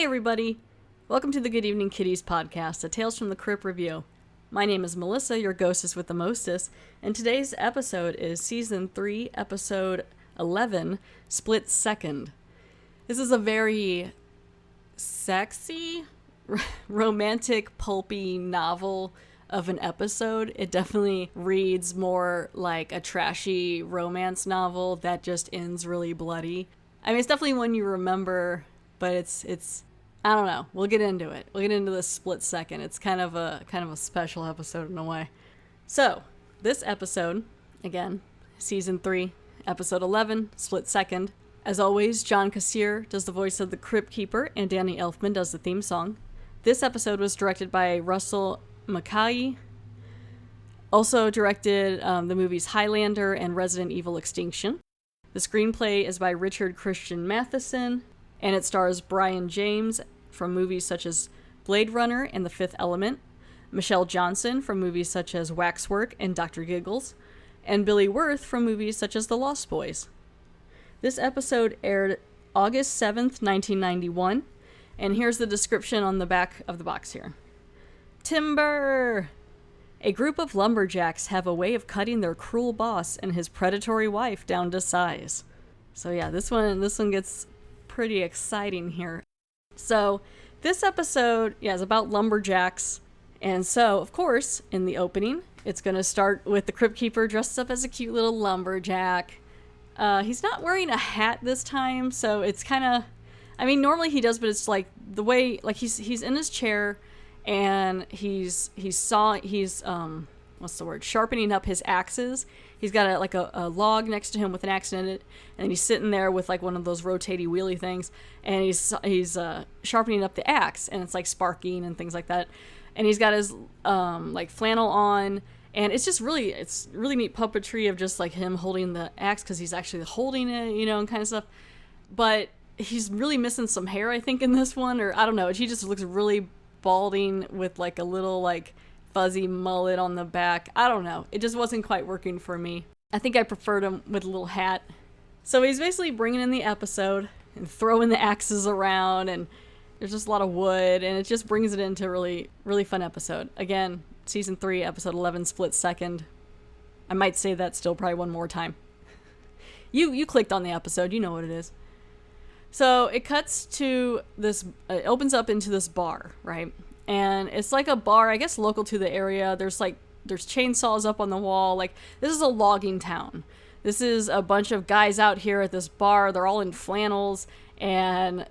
everybody! Welcome to the Good Evening Kitties podcast, a Tales from the Crypt review. My name is Melissa, your ghostess with the mostest, and today's episode is Season 3, Episode 11, Split Second. This is a very sexy, romantic, pulpy novel of an episode. It definitely reads more like a trashy romance novel that just ends really bloody. I mean, it's definitely one you remember, but it's I don't know. We'll get into it. We'll get into this split second. It's kind of a special episode in a way. So, this episode, again, Season 3, Episode 11, Split Second. As always, John Kassir does the voice of the Crypt Keeper, and Danny Elfman does the theme song. This episode was directed by Russell Mackay. Also directed the movies Highlander and Resident Evil Extinction. The screenplay is by Richard Christian Matheson, and it stars Brian James from movies such as Blade Runner and The Fifth Element, Michelle Johnson from movies such as Waxwork and Dr. Giggles, and Billy Wirth from movies such as The Lost Boys. This episode aired August 7th, 1991, and here's the description on the back of the box here. Timber! A group of lumberjacks have a way of cutting their cruel boss and his predatory wife down to size. So yeah, this one gets pretty exciting here. So this episode, is about lumberjacks. And so, of course, in the opening, it's going to start with the Crypt Keeper dressed up as a cute little lumberjack. He's not wearing a hat this time, so it's kind of, I mean, normally he does, but it's like the way, like he's in his chair and he's sharpening up his axes. He's got a log next to him with an axe in it, and he's sitting there with like one of those rotating wheelie things, and he's sharpening up the axe, and it's like sparking and things like that. And he's got his flannel on, and it's really neat puppetry of just like him holding the axe because he's actually holding it, and kind of stuff. But he's really missing some hair, I think, in this one, or I don't know. He just looks really balding with like a little like fuzzy mullet on the back. I don't know. It just wasn't quite working for me. I think I preferred him with a little hat. So he's basically bringing in the episode and throwing the axes around, and there's just a lot of wood, and it just brings it into a really, really fun episode. Again, Season 3, Episode 11, Split Second. I might say that still probably one more time. You clicked on the episode. You know what it is. So it cuts to this, it opens up into this bar, right? And it's like a bar, I guess, local to the area. There's chainsaws up on the wall. Like, this is a logging town. This is a bunch of guys out here at this bar. They're all in flannels, and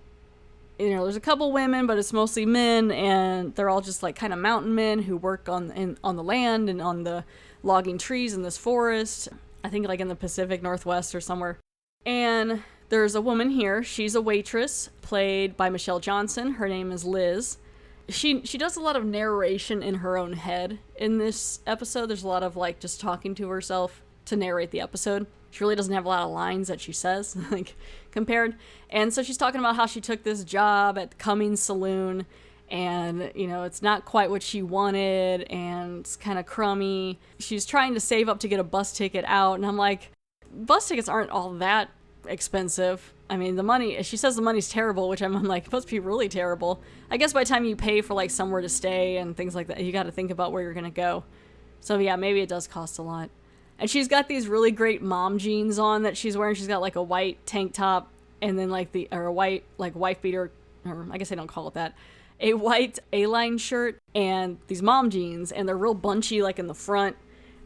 there's a couple women, but it's mostly men, and they're all just like kind of mountain men who work on the land and on the logging trees in this forest. I think like in the Pacific Northwest or somewhere. And there's a woman here. She's a waitress, played by Michelle Johnson. Her name is Liz. She does a lot of narration in her own head in this episode. There's a lot of like just talking to herself to narrate the episode. She really doesn't have a lot of lines that she says, like, compared. And so she's talking about how she took this job at Cummings Saloon, and, it's not quite what she wanted, and it's kind of crummy. She's trying to save up to get a bus ticket out, and I'm like, bus tickets aren't all that expensive. I mean, she says the money's terrible, which I'm like, it must be really terrible. I guess by the time you pay for like somewhere to stay and things like that, you got to think about where you're going to go. So yeah, maybe it does cost a lot. And she's got these really great mom jeans on that she's wearing. She's got like a white tank top and then a white like wife beater, or I guess they don't call it that, a white A-line shirt and these mom jeans, and they're real bunchy like in the front.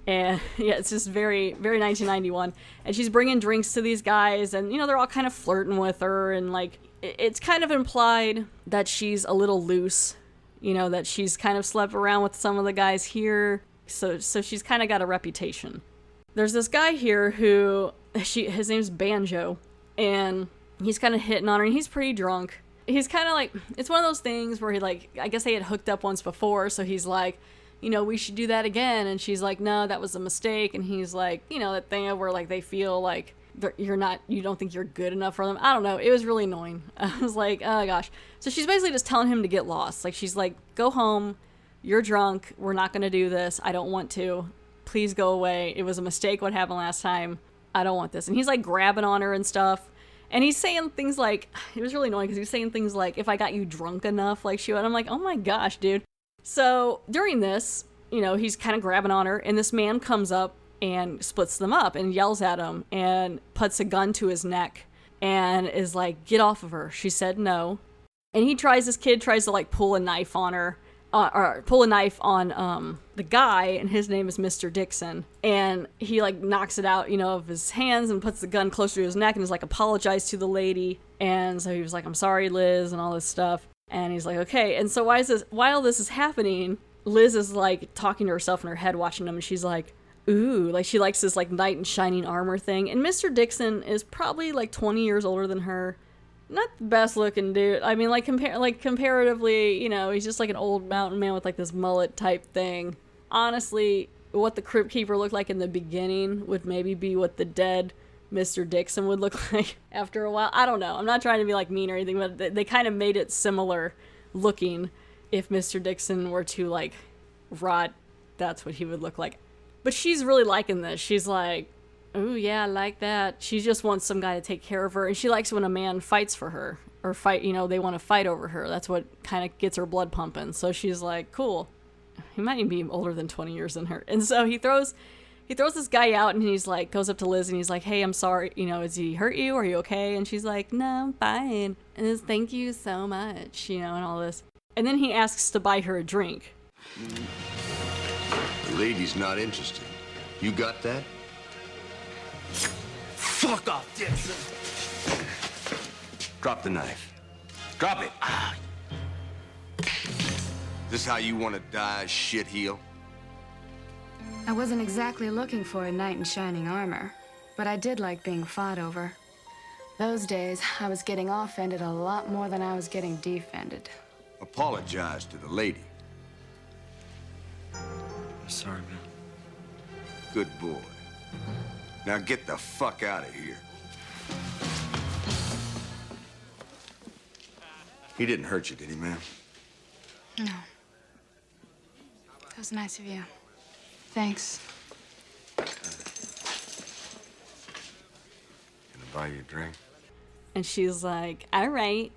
And yeah, it's just very, very 1991. And she's bringing drinks to these guys, and they're all kind of flirting with her, and like it's kind of implied that she's a little loose, that she's kind of slept around with some of the guys here. So she's kind of got a reputation. There's this guy here his name's Banjo, and he's kind of hitting on her, and he's pretty drunk. He's kind of like, it's one of those things where I guess they had hooked up once before, so he's like, we should do that again. And she's like, no, that was a mistake. And he's like, that thing where like they feel like you don't think you're good enough for them. I don't know. It was really annoying. I was like, oh gosh. So she's basically just telling him to get lost. Like, she's like, go home. You're drunk. We're not going to do this. I don't want to. Please go away. It was a mistake what happened last time. I don't want this. And he's like grabbing on her and stuff. And he's saying things like, it was really annoying because he's saying things like, if I got you drunk enough, like she would. I'm like, oh my gosh, dude. So during this, he's kind of grabbing on her, and this man comes up and splits them up and yells at him and puts a gun to his neck and is like, get off of her. She said no. And this kid tries to like pull a knife on her. Or pull a knife on the guy, and his name is Mr. Dixon, and he like knocks it out, of his hands and puts the gun closer to his neck and is like, apologize to the lady. And so he was like, I'm sorry, Liz, and all this stuff. And he's like, okay. And so while this is happening, Liz is like talking to herself in her head, watching him, and she's like, ooh, like she likes this like knight in shining armor thing. And Mr. Dixon is probably like 20 years older than her. Not the best looking dude. I mean, comparatively, he's just like an old mountain man with like this mullet type thing. Honestly, what the Crypt Keeper looked like in the beginning would maybe be what the dead Mr. Dixon would look like after a while. I don't know. I'm not trying to be like mean or anything, but they kind of made it similar looking. If Mr. Dixon were to like rot, that's what he would look like. But she's really liking this. She's like, oh yeah, I like that. She just wants some guy to take care of her, and she likes when a man fights for her, or they want to fight over her. That's what kind of gets her blood pumping. So she's like, cool. He might even be older than 20 years than her. And so he throws this guy out, and he's like, goes up to Liz, and he's like, hey, I'm sorry, has he hurt you? Are you okay? And she's like, no, I'm fine. And he's, thank you so much, and all this. And then he asks to buy her a drink. The lady's not interested. You got that? Fuck off, Dixon. Drop the knife. Drop it. Ah. This how you want to die, shitheel? I wasn't exactly looking for a knight in shining armor, but I did like being fought over. Those days, I was getting offended a lot more than I was getting defended. Apologize to the lady. I'm sorry, man. Good boy. Now get the fuck out of here. He didn't hurt you, did he, ma'am? No. That was nice of you. Thanks. Can I buy you a drink? And she's like, all right.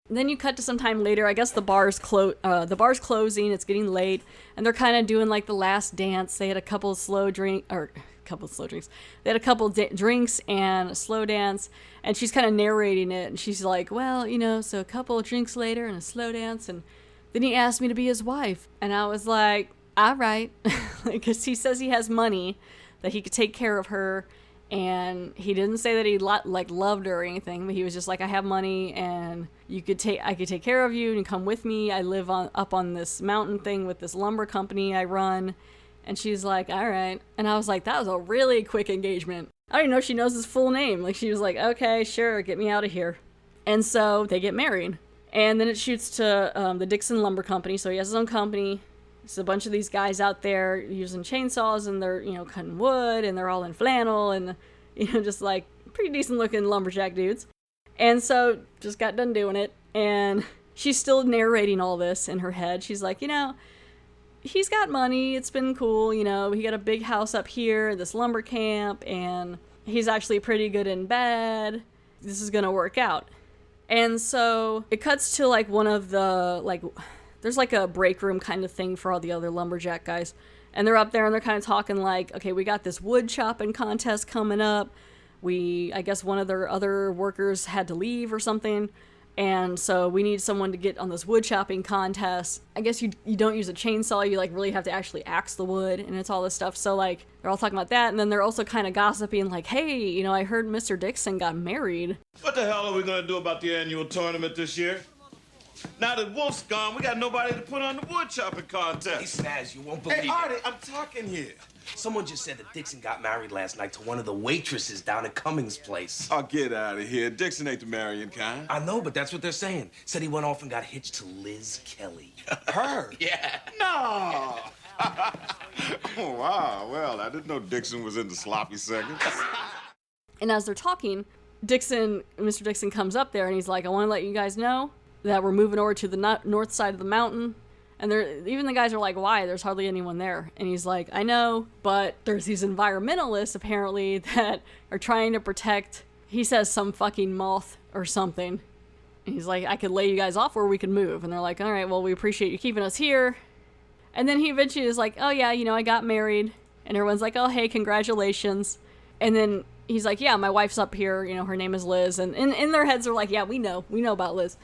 And then you cut to some time later. I guess the bar's closing. It's getting late, and they're kind of doing like the last dance. They had a couple of drinks. They had a couple drinks and a slow dance, and she's kind of narrating it. And she's like, well, so a couple of drinks later and a slow dance, and then he asked me to be his wife, and I was like, all right, because he says he has money that he could take care of her. And he didn't say that he loved her or anything, but he was just like, I have money, and I could take care of you and come with me. I live up on this mountain thing with this lumber company I run. And she's like, all right. And I was like, that was a really quick engagement. I don't even know if she knows his full name. Like, she was like, okay, sure, get me out of here. And so they get married. And then it shoots to the Dixon Lumber Company. So he has his own company. There's a bunch of these guys out there using chainsaws, and they're, cutting wood, and they're all in flannel, and, just like pretty decent looking lumberjack dudes. And so just got done doing it. And she's still narrating all this in her head. She's like, he's got money. It's been cool. He got a big house up here, this lumber camp, and he's actually pretty good in bed. This is going to work out. And so it cuts to like one of the, there's like a break room kind of thing for all the other lumberjack guys. And they're up there and they're kind of talking like, okay, we got this wood chopping contest coming up. I guess one of their other workers had to leave or something. And so we need someone to get on this wood chopping contest. I guess you don't use a chainsaw. You really have to actually axe the wood, and it's all this stuff. So they're all talking about that. And then they're also kind of gossiping like, hey, I heard Mr. Dixon got married. What the hell are we going to do about the annual tournament this year? Now that Wolf's gone, we got nobody to put on the wood chopping contest. Hey, Snaz, you won't believe Hey, it. Artie, I'm talking here. Someone just said that Dixon got married last night to one of the waitresses down at Cummings' place. Oh, get out of here. Dixon ain't the marrying kind. I know, but that's what they're saying. Said he went off and got hitched to Liz Kelly. Her? Yeah. No. Oh, wow. Well, I didn't know Dixon was into sloppy seconds. And as they're talking, Mr. Dixon comes up there and he's like, I want to let you guys know that we're moving over to the north side of the mountain. And even the guys are like, why? There's hardly anyone there. And he's like, I know, but there's these environmentalists apparently that are trying to protect he says some fucking moth or something. And he's like, I could lay you guys off or we could move. And they're like, all right, well, we appreciate you keeping us here. And then he eventually is like, oh yeah, you know, I got married. And everyone's like, oh, hey, congratulations. And then he's like, yeah, my wife's up here. You know, her name is Liz. And in their heads, they're like, yeah, we know about Liz.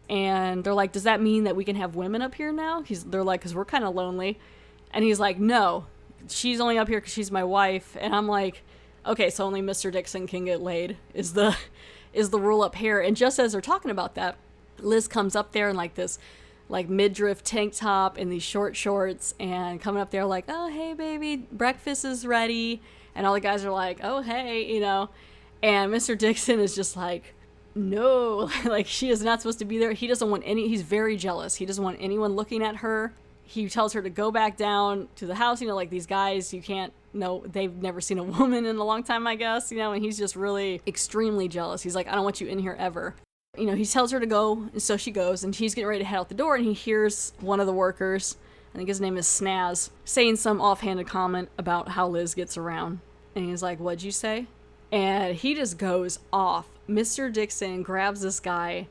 And they're like, does that mean that we can have women up here now? They're like, because we're kind of lonely. And he's like, no, she's only up here because she's my wife. And I'm like, okay, so only Mr. Dixon can get laid is the rule up here. And just as they're talking about that, Liz comes up there in like this like midriff tank top and these short shorts and coming up there like, oh, hey, baby, breakfast is ready. And all the guys are like, oh, hey, you know. And Mr. Dixon is just like, no, like she is not supposed to be there. He doesn't want he's very jealous. He doesn't want anyone looking at her. He tells her to go back down to the house, you know, like these guys, you can't, no, they've never seen a woman in a long time, I guess, you know, and he's just really extremely jealous. He's like, I don't want you in here ever. You know, he tells her to go, and so she goes, and he's getting ready to head out the door, and he hears one of the workers, I think his name is Snaz, saying some offhanded comment about how Liz gets around. And he's like, what'd you say? And he just goes off. Mr. Dixon grabs this guy,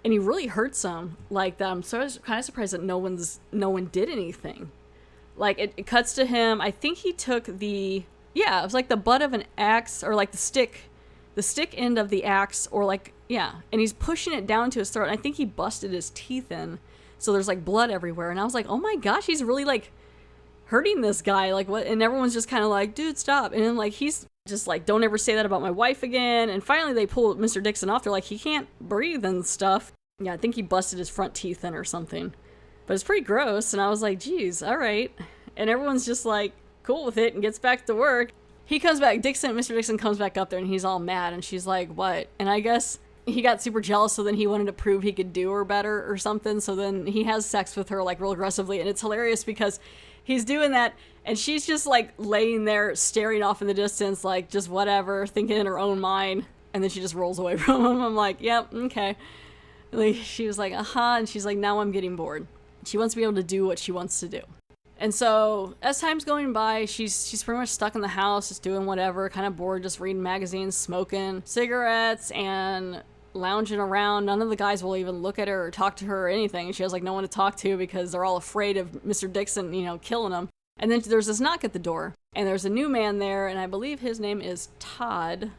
and he really hurts him like that. I'm so kind of surprised that no one did anything. Like it cuts to him. I think he took it was like the butt of an axe, or like the stick end of the axe, or like, yeah. And he's pushing it down to his throat. And I think he busted his teeth in. So there's like blood everywhere. And I was like, oh my gosh, he's really like hurting this guy. Like what? And everyone's just kind of like, dude, stop. And then like, he's just like, don't ever say that about my wife again. And finally they pull Mr. Dixon off. They're like, he can't breathe and stuff. Yeah, I think he busted his front teeth in or something. But it's pretty gross. And I was like, geez, all right. And everyone's just like cool with it and gets back to work. He comes back, Mr. Dixon comes back up there and he's all mad. And she's like, what? And I guess he got super jealous. So then he wanted to prove he could do her better or something. So then he has sex with her like real aggressively. And it's hilarious because he's doing that. And she's just like laying there staring off in the distance, like just whatever, thinking in her own mind. And then she just rolls away from him. I'm like, yep, okay. Like, she was like, and she's like, now I'm getting bored. She wants to be able to do what she wants to do. And so as time's going by, she's pretty much stuck in the house, just doing whatever, kind of bored, just reading magazines, smoking cigarettes, and lounging around. None of the guys will even look at her or talk to her or anything. She has like no one to talk to because they're all afraid of Mr. Dixon, you know, killing them. And then there's this knock at the door, and there's a new man there, and I believe his name is Ted,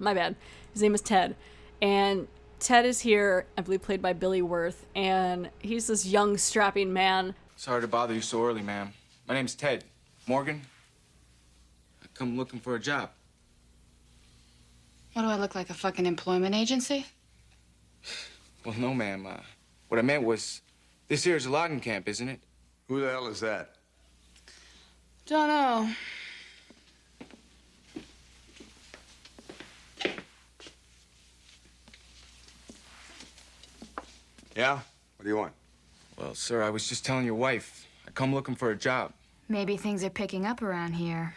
my bad. His name is Ted. And Ted is here, I believe played by Billy Wirth, and he's this young, strapping man. Sorry to bother you so early, ma'am. My name's Ted. Morgan? I come looking for a job. What do I look like, a fucking employment agency? Well, no, ma'am. What I meant was, this here is a logging camp, isn't it? Who the hell is that? Don't know. Yeah? What do you want? Well, sir, I was just telling your wife. I come looking for a job. Maybe things are picking up around here.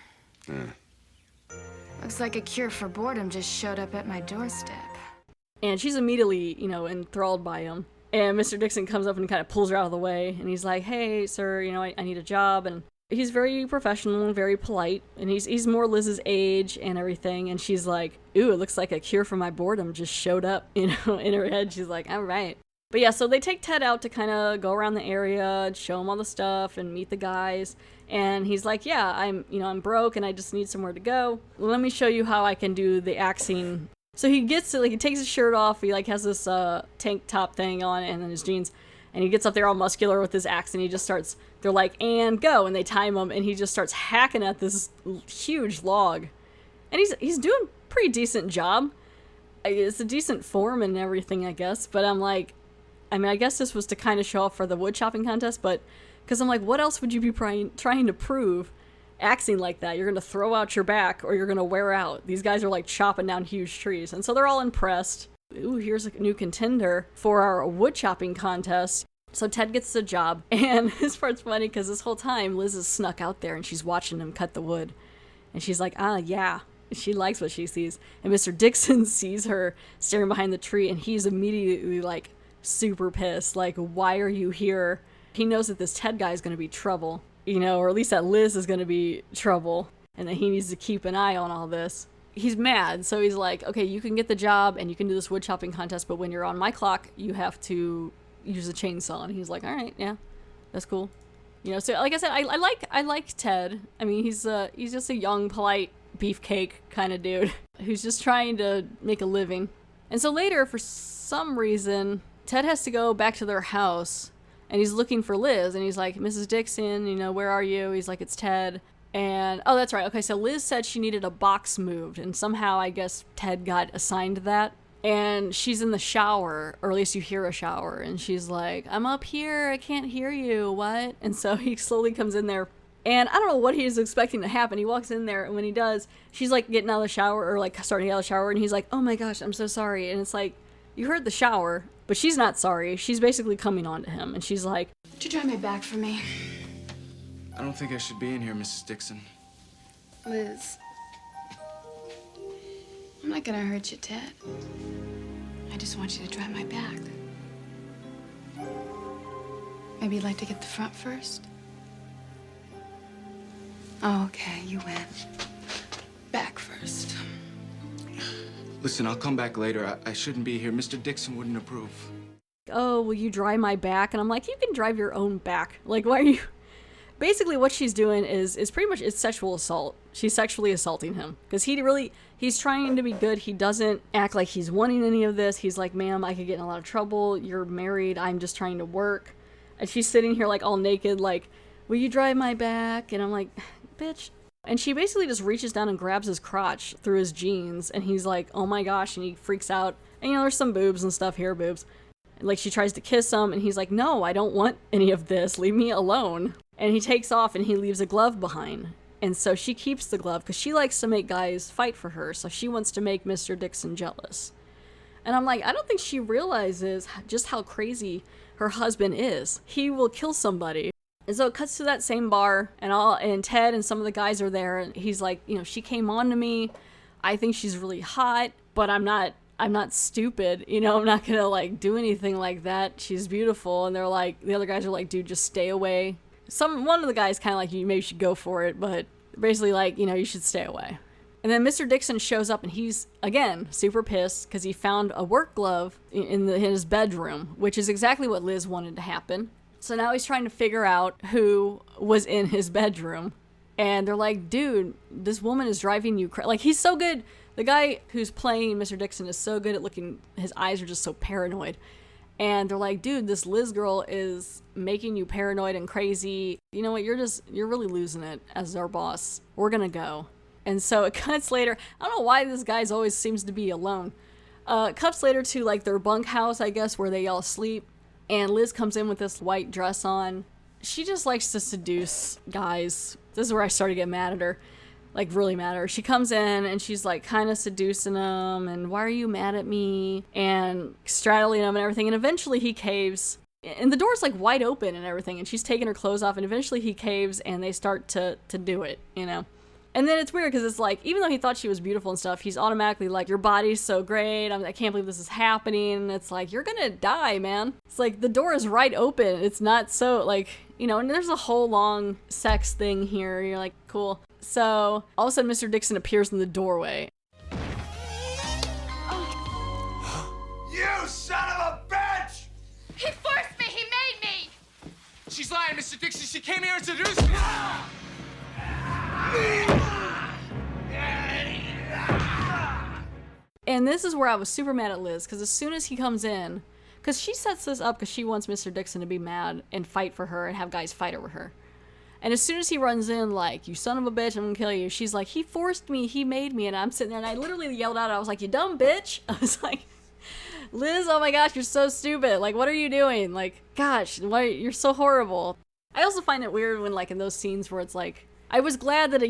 Looks like a cure for boredom just showed up at my doorstep. And she's immediately, you know, enthralled by him. And Mr. Dixon comes up and kind of pulls her out of the way. And he's like, hey, sir, you know, I need a job. And he's very professional and very polite. And he's more Liz's age and everything. And she's like, ooh, it looks like a cure for my boredom just showed up, you know, in her head. She's like, all right. But yeah, so they take Ted out to kind of go around the area and show him all the stuff and meet the guys. And he's like, yeah, I'm broke and I just need somewhere to go. Let me show you how I can do the axing. So he gets to, like, he takes his shirt off. He like has this tank top thing on and then his jeans. And he gets up there all muscular with his axe and he just starts, they're like, and go. And they time him and he just starts hacking at this huge log. And he's doing a pretty decent job. It's a decent form and everything, I guess. But I'm like, I guess this was to kind of show off for the wood chopping contest, but because I'm like, what else would you be trying to prove axing like that? You're going to throw out your back or you're going to wear out. These guys are like chopping down huge trees. And so they're all impressed. Ooh, here's a new contender for our wood chopping contest. So Ted gets the job. And this part's funny because this whole time Liz is snuck out there and she's watching him cut the wood. And she's like, yeah. She likes what she sees. And Mr. Dixon sees her staring behind the tree and he's immediately like, super pissed, like, why are you here? He knows that this Ted guy is going to be trouble, you know, or at least that Liz is going to be trouble, and that he needs to keep an eye on all this. he's mad. So he's like, okay, you can get the job and you can do this wood chopping contest, but when you're on my clock, you have to use a chainsaw. And he's like, all right, yeah, that's cool. You know, so like I said, I like Ted. I mean, he's just a young, polite beefcake kind of dude who's just trying to make a living. And so later, for some reason, Ted has to go back to their house, and he's looking for Liz, and he's like, Mrs. Dixon, you know, where are you? He's like, it's Ted. And, oh, that's right. Okay, so Liz said she needed a box moved, and somehow I guess Ted got assigned that. And she's in the shower, or at least you hear a shower, and she's like, I'm up here, I can't hear you, what? And so he slowly comes in there, and I don't know what he's expecting to happen. He walks in there, and when he does, she's like getting out of the shower, or like starting out of the shower, and he's like, oh my gosh, I'm so sorry. And it's like, you heard the shower, but she's not sorry. She's basically coming on to him, and she's like, Would you dry my back for me? I don't think I should be in here, Mrs. Dixon. Liz. I'm not gonna hurt you, Ted. I just want you to dry my back. Maybe you'd like to get the front first? Oh, okay, you win. Back first. Listen, I'll come back later. I shouldn't be here. Mr. Dixon wouldn't approve. oh, will you dry my back? And I'm like, you can drive your own back. Like, why are you... Basically, what she's doing is pretty much it's sexual assault. She's sexually assaulting him because he's trying to be good. He doesn't act like he's wanting any of this. He's like, ma'am, I could get in a lot of trouble. You're married. I'm just trying to work. And she's sitting here like all naked, like, will you dry my back? And I'm like, bitch. And she basically just reaches down and grabs his crotch through his jeans. And he's like, oh my gosh. And he freaks out. And you know, there's some boobs and stuff here, boobs. Like, she tries to kiss him, and he's like, no, I don't want any of this. Leave me alone. And he takes off, and he leaves a glove behind. And so she keeps the glove, because she likes to make guys fight for her, so she wants to make Mr. Dixon jealous. And I'm like, I don't think she realizes just how crazy her husband is. He will kill somebody. And so it cuts to that same bar, and Ted and some of the guys are there, and he's like, you know, she came on to me. I think she's really hot, but I'm not stupid, you know, I'm not gonna like do anything like that. She's beautiful. And they're like, the other guys are like, dude, just stay away. One of the guys kind of like, you maybe should go for it, but basically like, you know, you should stay away. And then Mr. Dixon shows up, and he's again super pissed because he found a work glove in his bedroom, which is exactly what Liz wanted to happen. So now he's trying to figure out who was in his bedroom, and they're like, dude, this woman is driving you crazy. Like, he's so good. The guy who's playing Mr. Dixon is so good at looking, his eyes are just so paranoid. And they're like, dude, this Liz girl is making you paranoid and crazy. You know what, you're really losing it as our boss. We're gonna go. And so it cuts later. I don't know why this guy's always seems to be alone. It cuts later to like their bunkhouse, I guess, where they all sleep. And Liz comes in with this white dress on. She just likes to seduce guys. This is where I started to get mad at her. Like, really mad at her. She comes in and she's like kind of seducing him, and why are you mad at me? And straddling him and everything. And eventually he caves. And the door's like wide open and everything, and she's taking her clothes off, and eventually he caves and they start to do it, you know? And then it's weird because it's like, even though he thought she was beautiful and stuff, he's automatically like, your body's so great. I can't believe this is happening. And it's like, you're gonna die, man. It's like, the door is right open. It's not so like, you know, and there's a whole long sex thing here. You're like, cool. So all of a sudden, Mr. Dixon appears in the doorway. You son of a bitch! He forced me! He made me! She's lying, Mr. Dixon. She came here and seduced me. And this is where I was super mad at Liz, because as soon as he comes in, because she sets this up because she wants Mr. Dixon to be mad and fight for her and have guys fight over her. And as soon as he runs in, like, you son of a bitch, I'm gonna kill you, she's like, he forced me, he made me. And I'm sitting there, and I literally yelled out, I was like, you dumb bitch. I was like, Liz, oh my gosh, you're so stupid. Like, what are you doing? Like, gosh, you're so horrible. I also find it weird when, like, in those scenes where it's like, I was glad that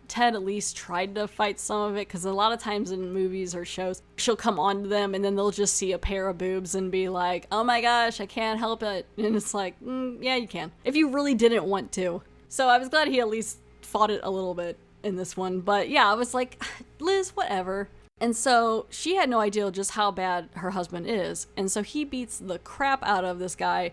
Ted at least tried to fight some of it, because a lot of times in movies or shows, she'll come on to them and then they'll just see a pair of boobs and be like, oh my gosh, I can't help it. And it's like, yeah, you can. If you really didn't want to. So I was glad he at least fought it a little bit in this one. But yeah, I was like, Liz, whatever. And so she had no idea just how bad her husband is. And so he beats the crap out of this guy,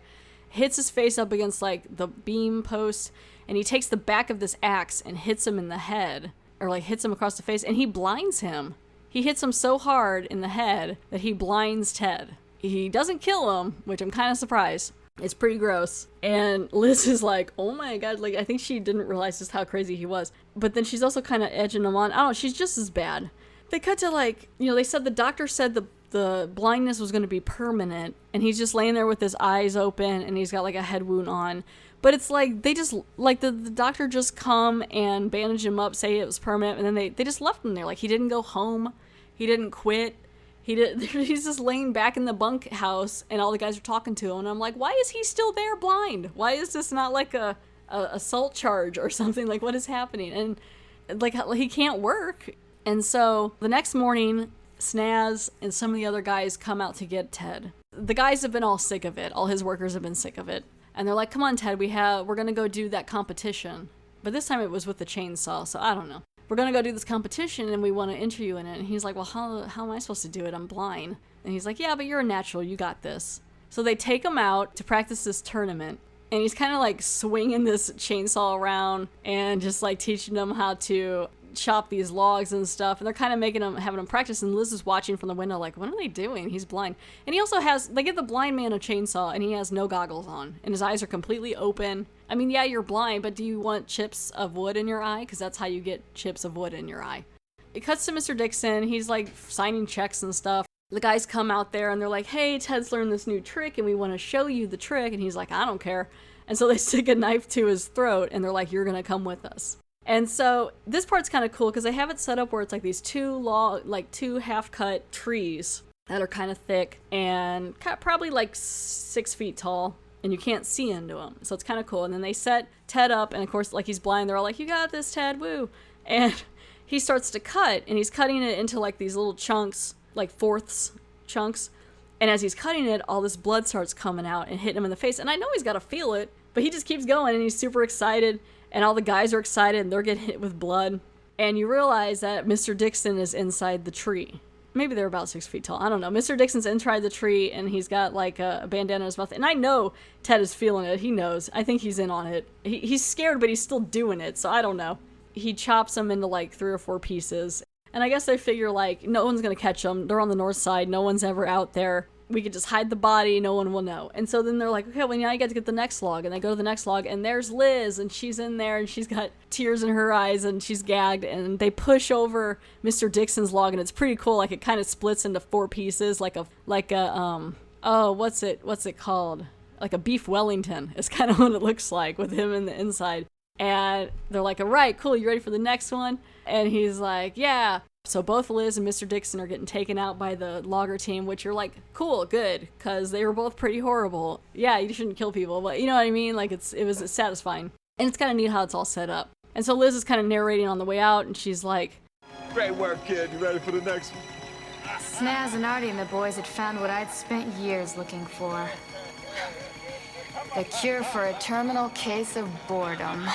hits his face up against like the beam post, and he takes the back of this axe and hits him in the head. or like hits him across the face, and he blinds him. He hits him so hard in the head that he blinds Ted. He doesn't kill him, which I'm kind of surprised. It's pretty gross. And Liz is like, oh my god, like I think she didn't realize just how crazy he was. But then she's also kind of edging him on. I don't know, she's just as bad. They cut to like, they said the doctor said the blindness was going to be permanent, and he's just laying there with his eyes open, and he's got like a head wound on. But it's like they just like the doctor just come and bandage him up, say it was permanent, and then they just left him there. Like he didn't go home, he didn't quit. He's just laying back in the bunkhouse, and all the guys are talking to him. And I'm like, why is he still there blind? Why is this not like a assault charge or something? Like, what is happening? And like he can't work. And so the next morning, Snaz and some of the other guys come out to get Ted. The guys have been all sick of it. All his workers have been sick of it. And they're like, come on, Ted, we're going to go do that competition. But this time it was with the chainsaw, so I don't know. We're going to go do this competition, and we want to enter you in it. And he's like, well, how am I supposed to do it? I'm blind. And he's like, yeah, but you're a natural. You got this. So they take him out to practice this tournament. And he's kind of like swinging this chainsaw around and just like teaching them how to chop these logs and stuff. And they're kind of having him practice. And Liz is watching from the window like, what are they doing? He's blind. And he also they give the blind man a chainsaw, and he has no goggles on. And his eyes are completely open. I mean, yeah, you're blind, but do you want chips of wood in your eye? Because that's how you get chips of wood in your eye. It cuts to Mr. Dixon. He's like signing checks and stuff. The guys come out there and they're like, hey, Ted's learned this new trick and we want to show you the trick. And he's like, I don't care. And so they stick a knife to his throat and they're like, you're going to come with us. And so this part's kind of cool because they have it set up where it's like these two half-cut trees that are kind of thick and probably like 6 feet tall. And you can't see into them. So it's kind of cool. And then they set Ted up, and of course, like he's blind, they're all like, you got this, Ted, woo. And he starts to cut, and he's cutting it into like these little chunks, like fourths chunks. And as he's cutting it, all this blood starts coming out and hitting him in the face. And I know he's got to feel it, but he just keeps going, and he's super excited. And all the guys are excited, and they're getting hit with blood. And you realize that Mr. Dixon is inside the tree. Maybe they're about 6 feet tall. I don't know. Mr. Dixon's inside the tree, and he's got like a bandana in his mouth. And I know Ted is feeling it. He knows. I think he's in on it. He's scared, but he's still doing it. So I don't know. He chops them into like 3 or 4 pieces. And I guess they figure like no one's going to catch them. They're on the north side. No one's ever out there. We could just hide the body. No one will know. And so then they're like, okay, well, now you got to get the next log. And they go to the next log, and there's Liz, and she's in there, and she's got tears in her eyes, and she's gagged. And they push over Mr. Dixon's log, and it's pretty cool. Like it kind of splits into 4 pieces, like a what's it called? Like a beef Wellington is kind of what it looks like with him in the inside. And they're like, all right, cool, you ready for the next one? And he's like, yeah. So both Liz and Mr. Dixon are getting taken out by the logger team, which you're like, cool, good, because they were both pretty horrible. Yeah, you shouldn't kill people, but you know what I mean? Like, it was satisfying. And it's kind of neat how it's all set up. And so Liz is kind of narrating on the way out, and she's like, Great work, kid. You ready for the next one? Snaz and Artie and the boys had found what I'd spent years looking for. The cure for a terminal case of boredom.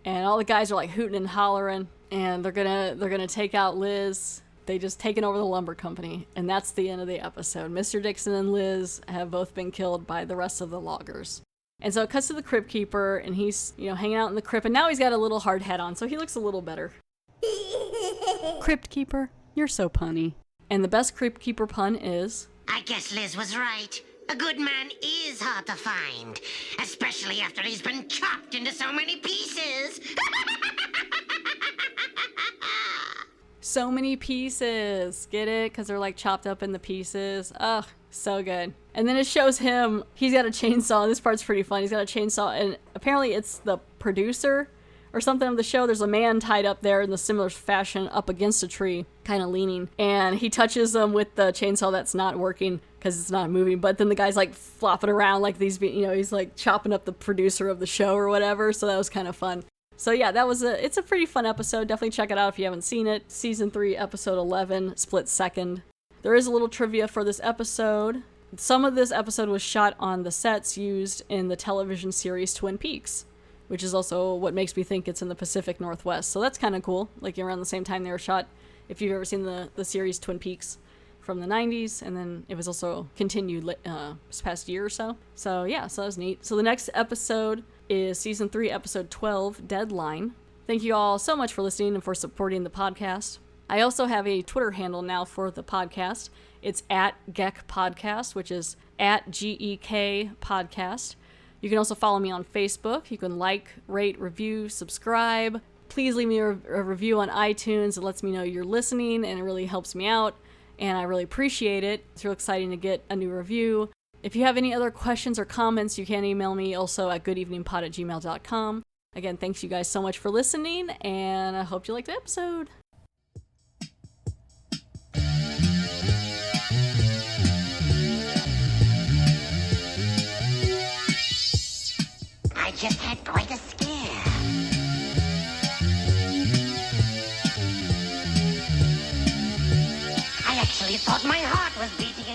And all the guys are like hooting and hollering, and they're gonna take out Liz. They just taken over the lumber company, and that's the end of the episode. Mr. Dixon and Liz have both been killed by the rest of the loggers. And so it cuts to the crypt keeper, and he's, hanging out in the crypt, and now he's got a little hard hat on, so he looks a little better. Crypt keeper, you're so punny. And the best crypt keeper pun is, I guess Liz was right. A good man is hard to find, especially after he's been chopped into so many pieces. so many pieces. Get it? Because they're like chopped up in the pieces. Ugh, so good. And then it shows him, he's got a chainsaw, and this part's pretty fun. He's got a chainsaw, and apparently it's the producer or something of the show. There's a man tied up there in the similar fashion up against a tree, kind of leaning, and he touches him with the chainsaw that's not working because it's not moving, but then the guy's like flopping around like these, he's like chopping up the producer of the show or whatever, so that was kind of fun. So yeah, it's a pretty fun episode. Definitely check it out if you haven't seen it. Season 3, episode 11, split second. There is a little trivia for this episode. Some of this episode was shot on the sets used in the television series Twin Peaks, which is also what makes me think it's in the Pacific Northwest. So that's kind of cool, like around the same time they were shot, if you've ever seen the series Twin Peaks from the 90s, and then it was also continued this past year or so. So yeah, so that was neat. So the next episode is Season 3, Episode 12, Deadline. Thank you all so much for listening and for supporting the podcast. I also have a Twitter handle now for the podcast. It's at Geck Podcast, which is at GEK Podcast. You can also follow me on Facebook. You can like, rate, review, subscribe. Please leave me a review on iTunes. It lets me know you're listening, and it really helps me out, and I really appreciate it. It's real exciting to get a new review. If you have any other questions or comments, you can email me also at goodeveningpod@gmail.com. Again, thanks you guys so much for listening, and I hope you liked the episode. I just had quite a scare. I actually thought my heart was beating.